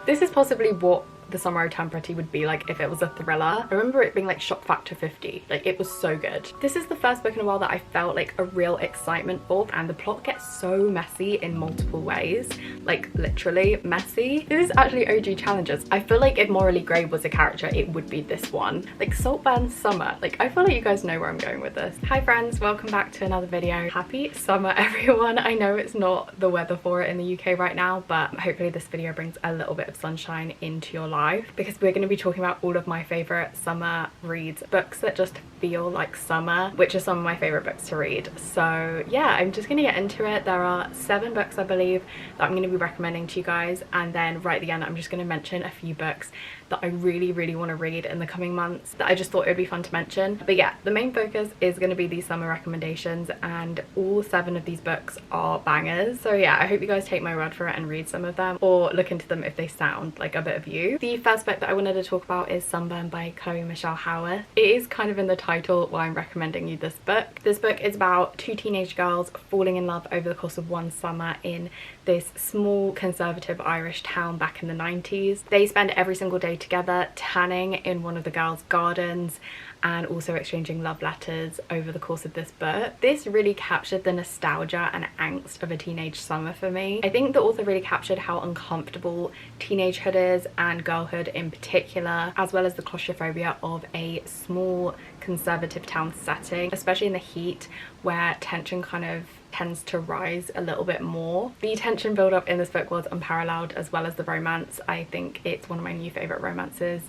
This is possibly what the Summer I Turned Pretty would be like if it was a thriller. I remember it being like shock factor 50. Like, it was so good. This is the first book in a while that I felt like a real excitement for, and the plot gets so messy in multiple ways. Like, literally messy. This is actually OG Challenges. I feel like if Morally Grey was a character, it would be this one. Like, Saltburn Summer. Like, I feel like you guys know where I'm going with this. Hi friends, welcome back to another video. Happy summer, everyone. I know it's not the weather for it in the UK right now, but hopefully this video brings a little bit of sunshine into your life, because we're going to be talking about all of my favorite summer reads, books that just feel like summer, which are some of my favorite books to read. So yeah, I'm just going to get into it. There are 7 books, I believe, that I'm going to be recommending to you guys, and then right at the end I'm just going to mention a few books that I really want to read in the coming months that I just thought it would be fun to mention. But yeah, the main focus is going to be these summer recommendations, and all 7 of these books are bangers. So yeah, I hope you guys take my word for it and read some of them, or look into them if they sound like a bit of you. The first book that I wanted to talk about is Sunburn by Chloe Michelle Howarth. It is kind of in the title why I'm recommending you this book. This book is about 2 teenage girls falling in love over the course of one summer in this small conservative Irish town back in the 90s. They spend every single day together tanning in one of the girls' gardens and also exchanging love letters over the course of this book. This really captured the nostalgia and angst of a teenage summer for me. I think the author really captured how uncomfortable teenagehood is, and girlhood in particular, as well as the claustrophobia of a small conservative town setting, especially in the heat where tension kind of tends to rise a little bit more. The tension build up in this book was unparalleled, as well as the romance. I think it's one of my new favorite romances,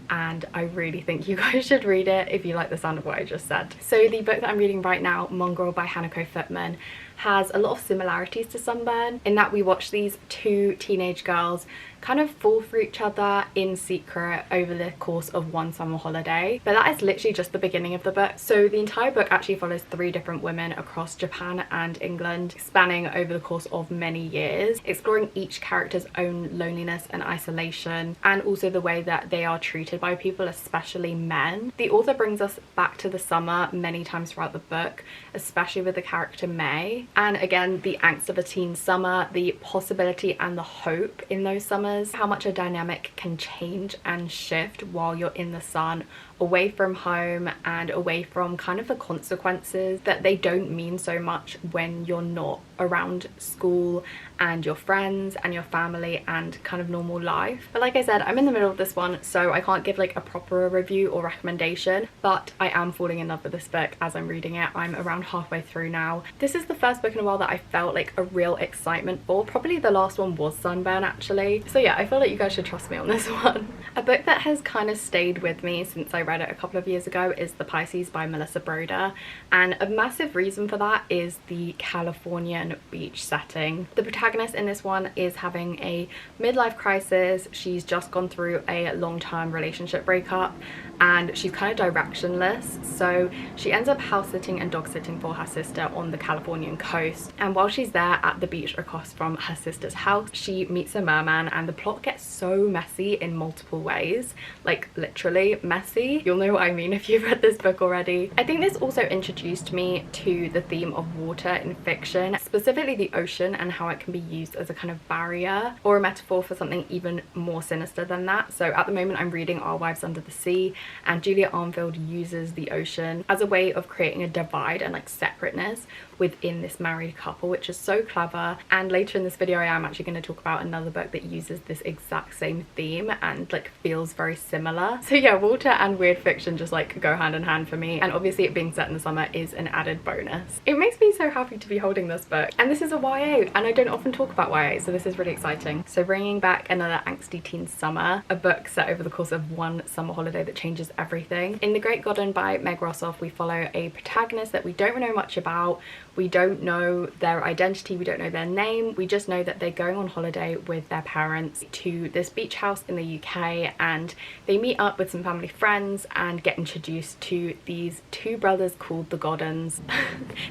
and I really think you guys should read it if you like the sound of what I just said. So the book that I'm reading right now, Mongrel by Hanako Footman, has a lot of similarities to Sunburn in that we watch these 2 teenage girls kind of fall for each other in secret over the course of one summer holiday. But that is literally just the beginning of the book. So the entire book actually follows 3 different women across Japan and England, spanning over the course of many years, exploring each character's own loneliness and isolation, and also the way that they are treated by people, especially men. The author brings us back to the summer many times throughout the book, especially with the character May, and again the angst of a teen summer, the possibility and the hope in those summers, how much a dynamic can change and shift while you're in the sun, away from home and away from kind of the consequences that they don't mean so much when you're not around school and your friends and your family and kind of normal life. But like I said, I'm in the middle of this one, so I can't give like a proper review or recommendation, but I am falling in love with this book as I'm reading it. I'm around halfway through now. This is the first book in a while that I felt like a real excitement for. Probably the last one was Sunburn, actually. So yeah, I feel like you guys should trust me on this one. A book that has kind of stayed with me since I read it a couple of years ago is The Pisces by Melissa Broder, and a massive reason for that is the Californian beach setting. The protagonist in this one is having a midlife crisis. She's just gone through a long-term relationship breakup and she's kind of directionless, so she ends up house sitting and dog sitting for her sister on the Californian coast. And while she's there at the beach across from her sister's house, she meets a merman, and the plot gets so messy in multiple ways, like literally messy. You'll know what I mean if you've read this book already. I think this also introduced me to the theme of water in fiction, specifically the ocean, and how it can be used as a kind of barrier or a metaphor for something even more sinister than that. So at the moment I'm reading Our Wives Under the Sea, and Julia Armfield uses the ocean as a way of creating a divide and like separateness within this married couple, which is so clever. And later in this video I am actually going to talk about another book that uses this exact same theme and like feels very similar. So yeah, water and weird fiction just like go hand in hand for me, and obviously it being set in the summer is an added bonus. It makes me so happy to be holding this book, and this is a YA, and I don't often talk about YA, so this is really exciting. So bringing back another angsty teen summer, a book set over the course of one summer holiday that changes everything. In The Great Garden by Meg Rossoff, we follow a protagonist that we don't know much about. We don't know their identity, we don't know their name, we just know that they're going on holiday with their parents to this beach house in the UK, and they meet up with some family friends and get introduced to these 2 brothers called the Goddens.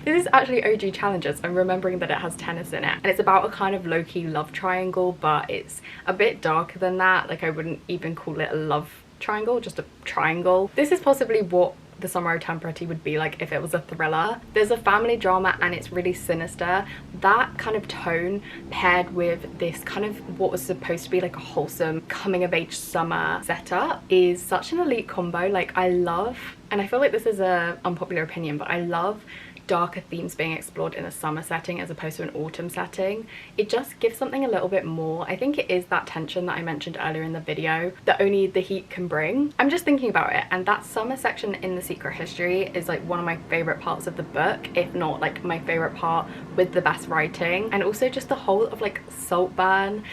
This is actually OG Challenges. I'm remembering that it has tennis in it, and it's about a kind of low-key love triangle, but it's a bit darker than that. Like, I wouldn't even call it a love triangle, just a triangle. This is possibly what the Summer I Turned Pretty would be like if it was a thriller. There's a family drama and it's really sinister. That kind of tone paired with this kind of what was supposed to be like a wholesome coming of age summer setup is such an elite combo. Like I love, and I feel like this is a unpopular opinion, but I love darker themes being explored in a summer setting as opposed to an autumn setting. It just gives something a little bit more. I think it is that tension that I mentioned earlier in the video that only the heat can bring. I'm just thinking about it, and that summer section in The Secret History is like one of my favorite parts of the book, if not like my favorite part with the best writing. And also just the whole of like Saltburn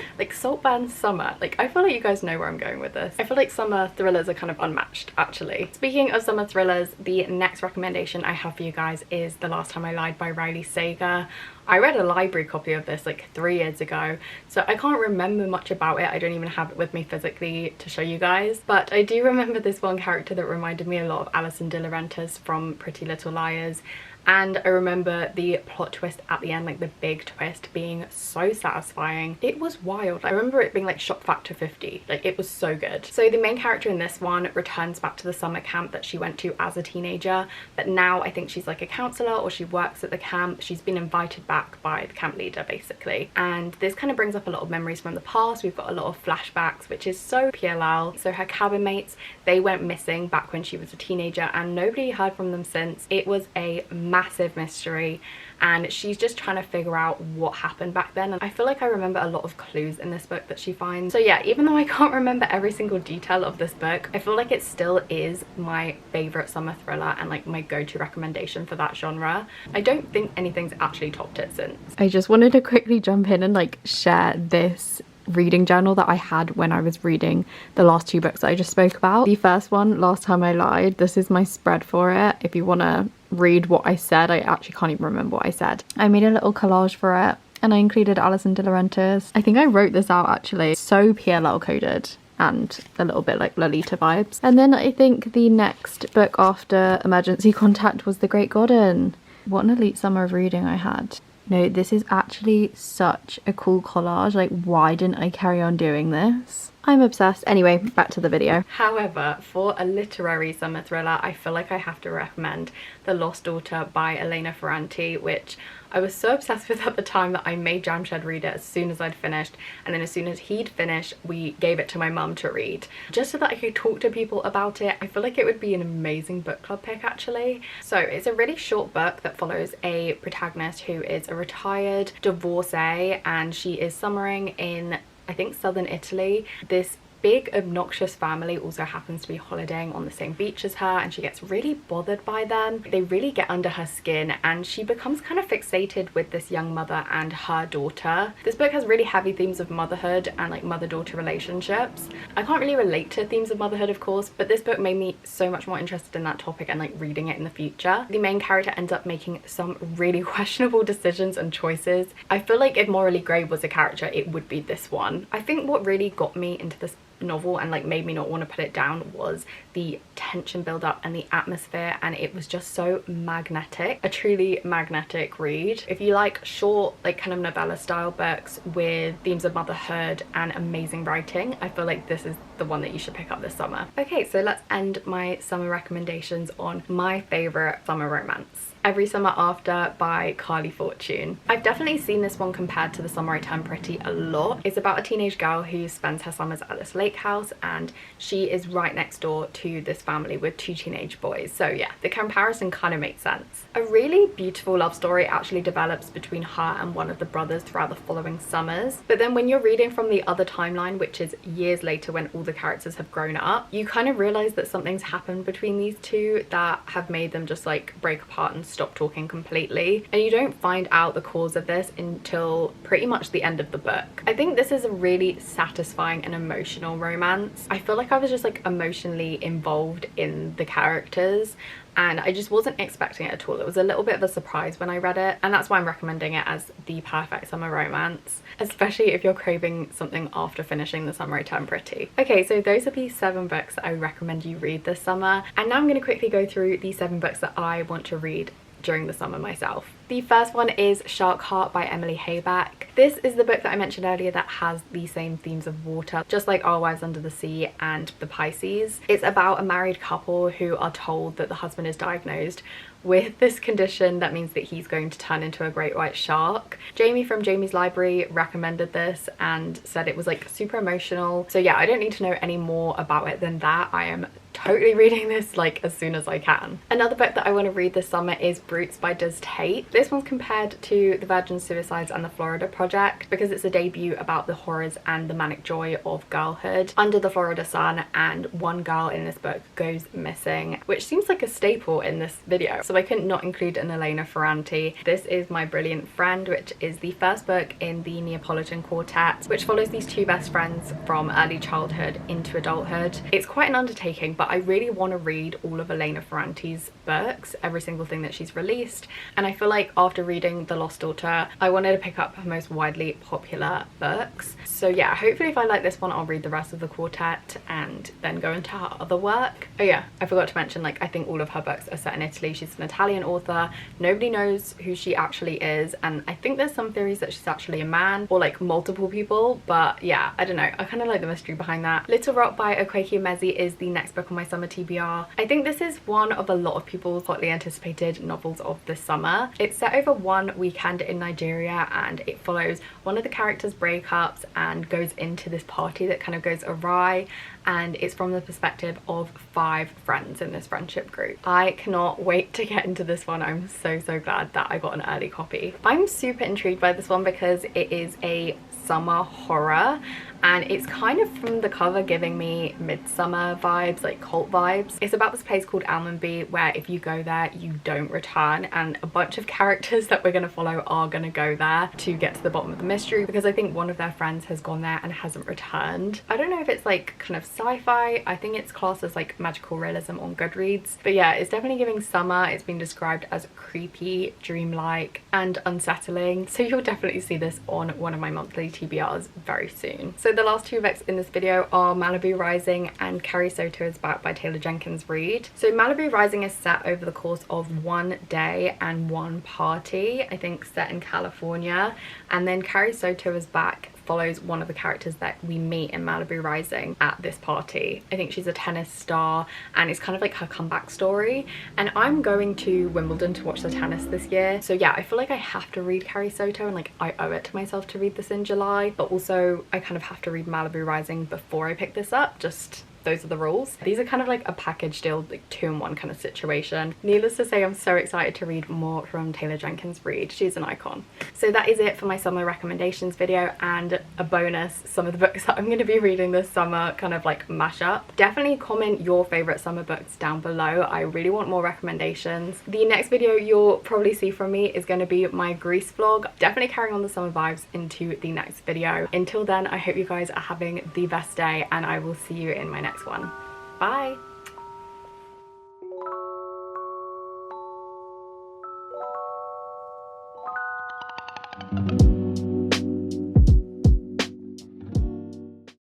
summer. Like I feel like you guys know where I'm going with this. I feel like summer thrillers are kind of unmatched actually. Speaking of summer thrillers, the next recommendation I have for you guys is The Last Time I Lied by Riley Sager. I read a library copy of this like 3 years ago, so I can't remember much about it. I don't even have it with me physically to show you guys, but I do remember this one character that reminded me a lot of Alison dilaurentis from Pretty Little Liars. And I remember the plot twist at the end, like the big twist, being so satisfying. It was wild. I remember it being like shock factor 50. Like it was so good. So the main character in this one returns back to the summer camp that she went to as a teenager, but now I think she's like a counselor or she works at the camp. She's been invited back by the camp leader basically. And this kind of brings up a lot of memories from the past. We've got a lot of flashbacks, which is so PLL. So her cabin mates, they went missing back when she was a teenager and nobody heard from them since. It was a massive mystery and she's just trying to figure out what happened back then, and I feel like I remember a lot of clues in this book that she finds. So yeah, even though I can't remember every single detail of this book, I feel like it still is my favorite summer thriller and like my go-to recommendation for that genre. I don't think anything's actually topped it since. I just wanted to quickly jump in and like share this reading journal that I had when I was reading the last 2 books that I just spoke about. The first one, Last Time I Lied, this is my spread for it. If you want to read what I said, I actually can't even remember what I said. I made a little collage for it and I included Alison dilaurentis. I think I wrote this out actually. So PLL coded and a little bit like Lolita vibes. And then I think the next book after Emergency Contact was The Great Garden. What an elite summer of reading I had. No, this is actually such a cool collage. Like, why didn't I carry on doing this? I'm obsessed. Anyway, back to the video. However, for a literary summer thriller, I feel like I have to recommend The Lost Daughter by Elena Ferranti, which I was so obsessed with at the time that I made Jamshed read it as soon as I'd finished, and then as soon as he'd finished, we gave it to my mum to read, just so that I could talk to people about it. I feel like it would be an amazing book club pick actually. So it's a really short book that follows a protagonist who is a retired divorcee, and she is summering in, I think, southern Italy. This big obnoxious family also happens to be holidaying on the same beach as her, and she gets really bothered by them. They really get under her skin and she becomes kind of fixated with this young mother and her daughter. This book has really heavy themes of motherhood and like mother-daughter relationships. I can't really relate to themes of motherhood of course, but this book made me so much more interested in that topic and like reading it in the future. The main character ends up making some really questionable decisions and choices. I feel like if Morally Grey was a character, it would be this one. I think what really got me into this novel and like made me not want to put it down was the tension build up and the atmosphere, and it was just so magnetic. A truly magnetic read. If you like short like kind of novella style books with themes of motherhood and amazing writing, I feel like this is the one that you should pick up this summer. Okay, so let's end my summer recommendations on my favorite summer romance. Every Summer After by Carly Fortune. I've definitely seen this one compared to The Summer I Turned Pretty a lot. It's about a teenage girl who spends her summers at this lake house, and she is right next door to this family with 2 teenage boys. So yeah, the comparison kind of makes sense. A really beautiful love story actually develops between her and one of the brothers throughout the following summers. But then when you're reading from the other timeline, which is years later when all the characters have grown up, you kind of realize that something's happened between these two that have made them just like break apart and stop talking completely, and you don't find out the cause of this until pretty much the end of the book. I think this is a really satisfying and emotional romance. I feel like I was just like emotionally involved in the characters, and I just wasn't expecting it at all. It was a little bit of a surprise when I read it, and that's why I'm recommending it as the perfect summer romance, especially if you're craving something after finishing The Summer I Turned Pretty. Okay, so those are the 7 books that I recommend you read this summer, and now I'm going to quickly go through the 7 books that I want to read during the summer myself. The first one is Shark Heart by Emily Hayback. This is the book that I mentioned earlier that has the same themes of water, just like Our Wives Under the Sea and The Pisces. It's about a married couple who are told that the husband is diagnosed with this condition that means that he's going to turn into a great white shark. Jamie from Jamie's Library recommended this and said it was like super emotional. So yeah, I don't need to know any more about it than that. I am totally reading this like as soon as I can. Another book that I want to read this summer is Brutes by Does Tate. This one's compared to The Virgin Suicides and The Florida Project because it's a debut about the horrors and the manic joy of girlhood under the Florida sun, and one girl in this book goes missing, which seems like a staple in this video, so I couldn't not include an Elena Ferrante. This is My Brilliant Friend, which is the first book in the Neapolitan Quartet, which follows these two best friends from early childhood into adulthood. It's quite an undertaking, but I really want to read all of Elena Ferrante's books, every single thing that she's released, and I feel like after reading The Lost Daughter I wanted to pick up her most widely popular books. So yeah, hopefully if I like this one I'll read the rest of the quartet and then go into her other work. Oh yeah, I forgot to mention, like, I think all of her books are set in Italy. She's an Italian author, nobody knows who she actually is, and I think there's some theories that she's actually a man or like multiple people, but yeah, I don't know, I kind of like the mystery behind that. Little Rock by Okeke Emezi is the next book on my summer TBR. I think this is one of a lot of people's hotly anticipated novels of the summer. It's set over one weekend in Nigeria and it follows one of the characters' breakups and goes into this party that kind of goes awry, and it's from the perspective of 5 friends in this friendship group. I cannot wait to get into this one. I'm so glad that I got an early copy. I'm super intrigued by this one because it is a summer horror and it's kind of, from the cover, giving me midsummer vibes, like cult vibes. It's about this place called Almonby where if you go there you don't return, and a bunch of characters that we're going to follow are going to go there to get to the bottom of the mystery because I think one of their friends has gone there and hasn't returned. I don't know if it's like kind of sci-fi. I think it's classed as like magical realism on Goodreads, but yeah, it's definitely giving summer. It's been described as creepy, dreamlike and unsettling, so you'll definitely see this on one of my monthly TBRs very soon. So the last 2 books in this video are Malibu Rising and Carrie Soto is Back by Taylor Jenkins Reid. So Malibu Rising is set over the course of one day and one party, I think set in California, and then Carrie Soto is Back follows one of the characters that we meet in Malibu Rising at this party. I think she's a tennis star and it's kind of like her comeback story, and I'm going to Wimbledon to watch the tennis this year, so yeah, I feel like I have to read Carrie Soto and like I owe it to myself to read this in July, but also I kind of have to read Malibu Rising before I pick this up. Just those are the rules. These are kind of like a package deal, like 2-in-1 kind of situation. Needless to say, I'm so excited to read more from Taylor Jenkins Reid. She's an icon. So that is it for my summer recommendations video, and a bonus, some of the books that I'm going to be reading this summer kind of like mash up. Definitely comment your favorite summer books down below. I really want more recommendations. The next video you'll probably see from me is going to be my Greece vlog. Definitely carrying on the summer vibes into the next video. Until then, I hope you guys are having the best day and I will see you in my next one. Bye.